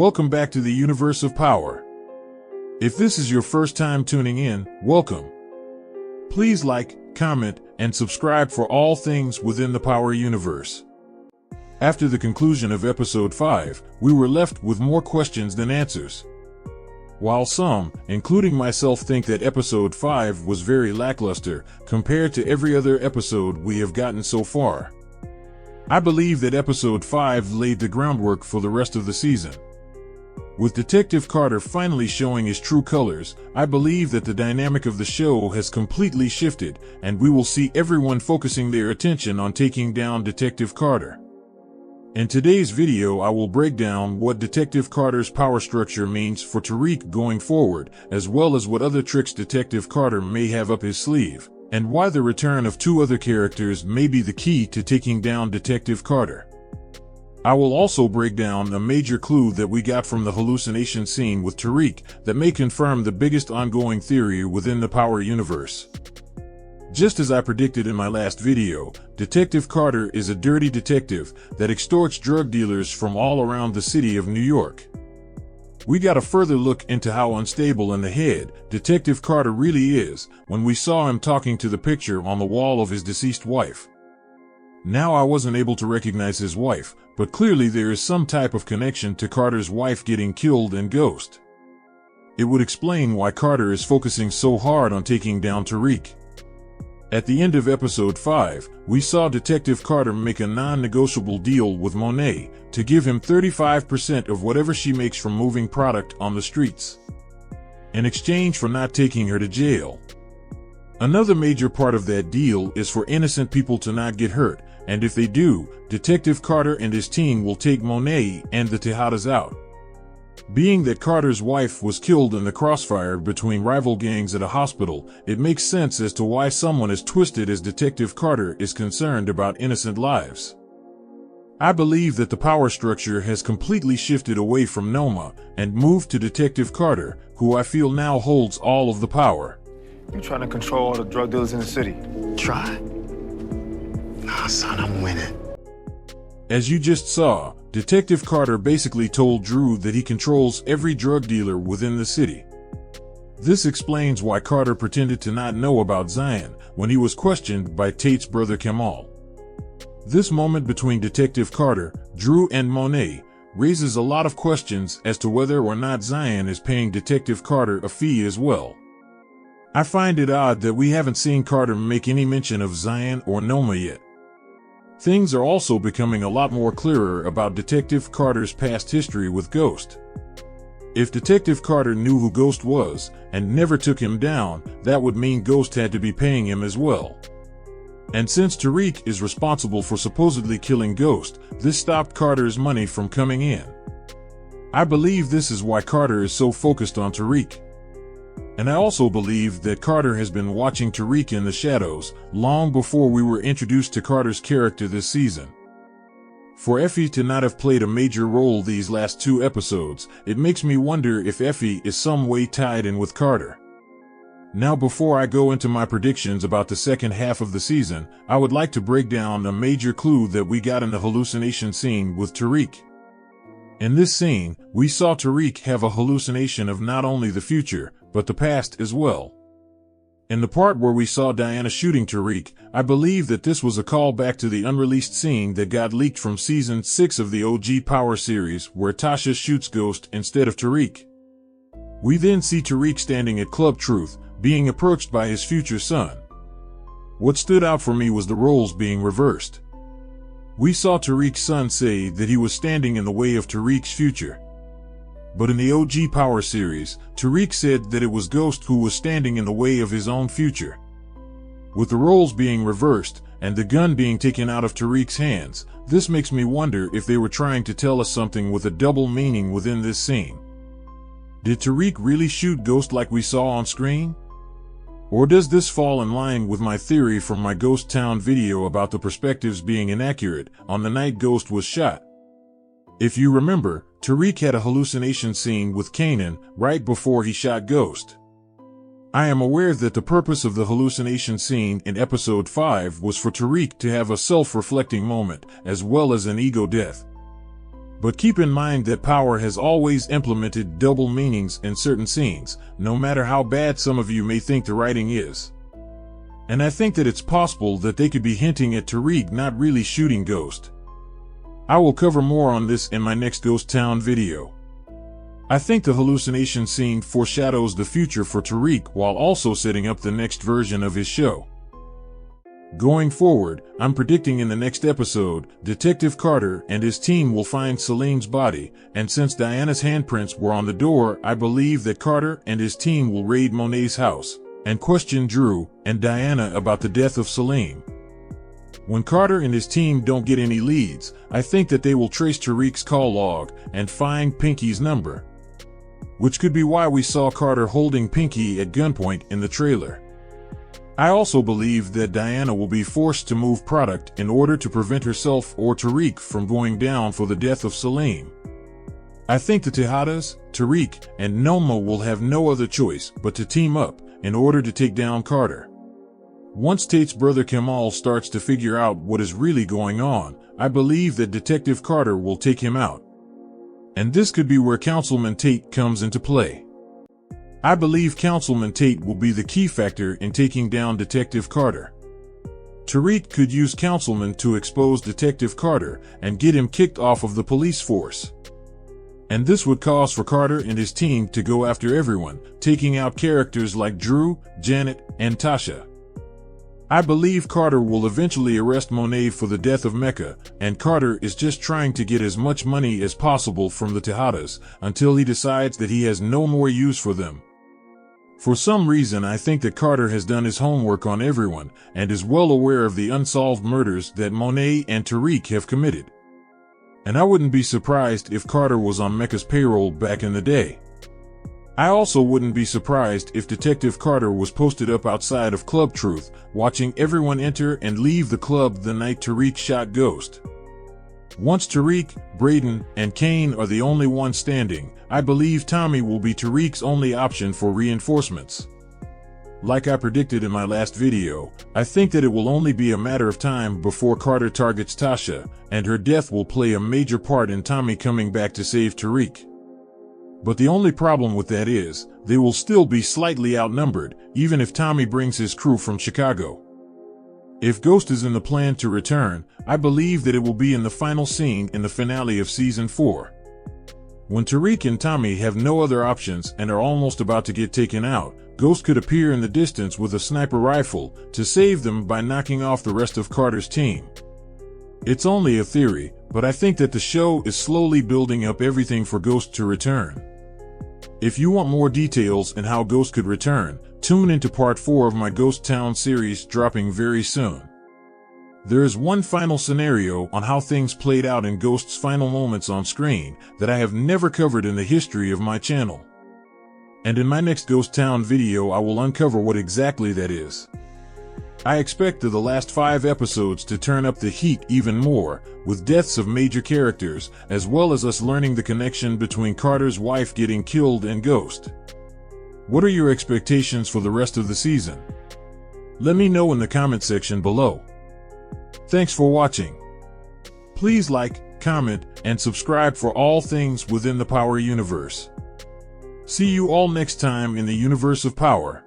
Welcome back to the universe of power. If this is your first time tuning in, welcome. Please like, comment, and subscribe for all things within the Power universe. After the conclusion of episode 5, we were left with more questions than answers. While some, including myself, think that episode 5 was very lackluster compared to every other episode we have gotten so far, I believe that episode 5 laid the groundwork for the rest of the season. With Detective Carter finally showing his true colors, I believe that the dynamic of the show has completely shifted, and we will see everyone focusing their attention on taking down Detective Carter. In today's video, I will break down what Detective Carter's power structure means for Tariq going forward, as well as what other tricks Detective Carter may have up his sleeve, and why the return of two other characters may be the key to taking down Detective Carter. I will also break down a major clue that we got from the hallucination scene with Tariq that may confirm the biggest ongoing theory within the Power universe. Just as I predicted in my last video, Detective Carter is a dirty detective that extorts drug dealers from all around the city of New York. We got a further look into how unstable in the head Detective Carter really is when we saw him talking to the picture on the wall of his deceased wife. Now, I wasn't able to recognize his wife, but clearly there is some type of connection to Carter's wife getting killed and Ghost. It would explain why Carter is focusing so hard on taking down Tariq. At the end of episode 5, we saw Detective Carter make a non-negotiable deal with Monet to give him 35% of whatever she makes from moving product on the streets, in exchange for not taking her to jail. Another major part of that deal is for innocent people to not get hurt, and if they do, Detective Carter and his team will take Monet and the Tejadas out. Being that Carter's wife was killed in the crossfire between rival gangs at a hospital, it makes sense as to why someone as twisted as Detective Carter is concerned about innocent lives. I believe that the power structure has completely shifted away from Noma and moved to Detective Carter, who I feel now holds all of the power. You trying to control all the drug dealers in the city? Try. Nah, son, I'm winning. As you just saw, Detective Carter basically told Drew that he controls every drug dealer within the city. This explains why Carter pretended to not know about Zion when he was questioned by Tate's brother Kamal. This moment between Detective Carter, Drew, and Monet raises a lot of questions as to whether or not Zion is paying Detective Carter a fee as well. I find it odd that we haven't seen Carter make any mention of Zion or Noma yet. Things are also becoming a lot more clearer about Detective Carter's past history with Ghost. If Detective Carter knew who Ghost was and never took him down, that would mean Ghost had to be paying him as well. And since Tariq is responsible for supposedly killing Ghost, this stopped Carter's money from coming in. I believe this is why Carter is so focused on Tariq. And I also believe that Carter has been watching Tariq in the shadows long before we were introduced to Carter's character this season. For Effie to not have played a major role these last 2 episodes, it makes me wonder if Effie is some way tied in with Carter. Now, before I go into my predictions about the second half of the season, I would like to break down a major clue that we got in the hallucination scene with Tariq. In this scene, we saw Tariq have a hallucination of not only the future, but the past as well. In the part where we saw Diana shooting Tariq, I believe that this was a callback to the unreleased scene that got leaked from Season 6 of the OG Power series where Tasha shoots Ghost instead of Tariq. We then see Tariq standing at Club Truth, being approached by his future son. What stood out for me was the roles being reversed. We saw Tariq's son say that he was standing in the way of Tariq's future. But in the OG Power series, Tariq said that it was Ghost who was standing in the way of his own future. With the roles being reversed, and the gun being taken out of Tariq's hands, this makes me wonder if they were trying to tell us something with a double meaning within this scene. Did Tariq really shoot Ghost like we saw on screen? Or does this fall in line with my theory from my Ghost Town video about the perspectives being inaccurate on the night Ghost was shot? If you remember, Tariq had a hallucination scene with Kanan right before he shot Ghost. I am aware that the purpose of the hallucination scene in episode 5 was for Tariq to have a self-reflecting moment as well as an ego death. But keep in mind that Power has always implemented double meanings in certain scenes, no matter how bad some of you may think the writing is. And I think that it's possible that they could be hinting at Tariq not really shooting Ghost. I will cover more on this in my next Ghost Town video. I think the hallucination scene foreshadows the future for Tariq while also setting up the next version of his show. Going forward, I'm predicting in the next episode, Detective Carter and his team will find Celine's body, and since Diana's handprints were on the door, I believe that Carter and his team will raid Monet's house and question Drew and Diana about the death of Celine. When Carter and his team don't get any leads, I think that they will trace Tariq's call log and find Pinky's number, which could be why we saw Carter holding Pinky at gunpoint in the trailer. I also believe that Diana will be forced to move product in order to prevent herself or Tariq from going down for the death of Celine. I think the Tejadas, Tariq, and Noma will have no other choice but to team up in order to take down Carter. Once Tate's brother Kemal starts to figure out what is really going on, I believe that Detective Carter will take him out. And this could be where Councilman Tate comes into play. I believe Councilman Tate will be the key factor in taking down Detective Carter. Tariq could use Councilman to expose Detective Carter and get him kicked off of the police force. And this would cause for Carter and his team to go after everyone, taking out characters like Drew, Janet, and Tasha. I believe Carter will eventually arrest Monet for the death of Mecca, and Carter is just trying to get as much money as possible from the Tejadas until he decides that he has no more use for them. For some reason, I think that Carter has done his homework on everyone and is well aware of the unsolved murders that Monet and Tariq have committed. And I wouldn't be surprised if Carter was on Mecca's payroll back in the day. I also wouldn't be surprised if Detective Carter was posted up outside of Club Truth, watching everyone enter and leave the club the night Tariq shot Ghost. Once Tariq, Braden, and Kane are the only ones standing, I believe Tommy will be Tariq's only option for reinforcements. Like I predicted in my last video, I think that it will only be a matter of time before Carter targets Tasha, and her death will play a major part in Tommy coming back to save Tariq. But the only problem with that is, they will still be slightly outnumbered, even if Tommy brings his crew from Chicago. If Ghost is in the plan to return, I believe that it will be in the final scene in the finale of Season 4. When Tariq and Tommy have no other options and are almost about to get taken out, Ghost could appear in the distance with a sniper rifle to save them by knocking off the rest of Carter's team. It's only a theory, but I think that the show is slowly building up everything for Ghost to return. If you want more details on how Ghost could return, tune into part 4 of my Ghost Town series dropping very soon. There is one final scenario on how things played out in Ghost's final moments on screen that I have never covered in the history of my channel. And in my next Ghost Town video I will uncover what exactly that is. I expect the last 5 episodes to turn up the heat even more, with deaths of major characters, as well as us learning the connection between Carter's wife getting killed and Ghost. What are your expectations for the rest of the season? Let me know in the comment section below. Thanks for watching. Please like, comment, and subscribe for all things within the Power universe. See you all next time in the universe of Power.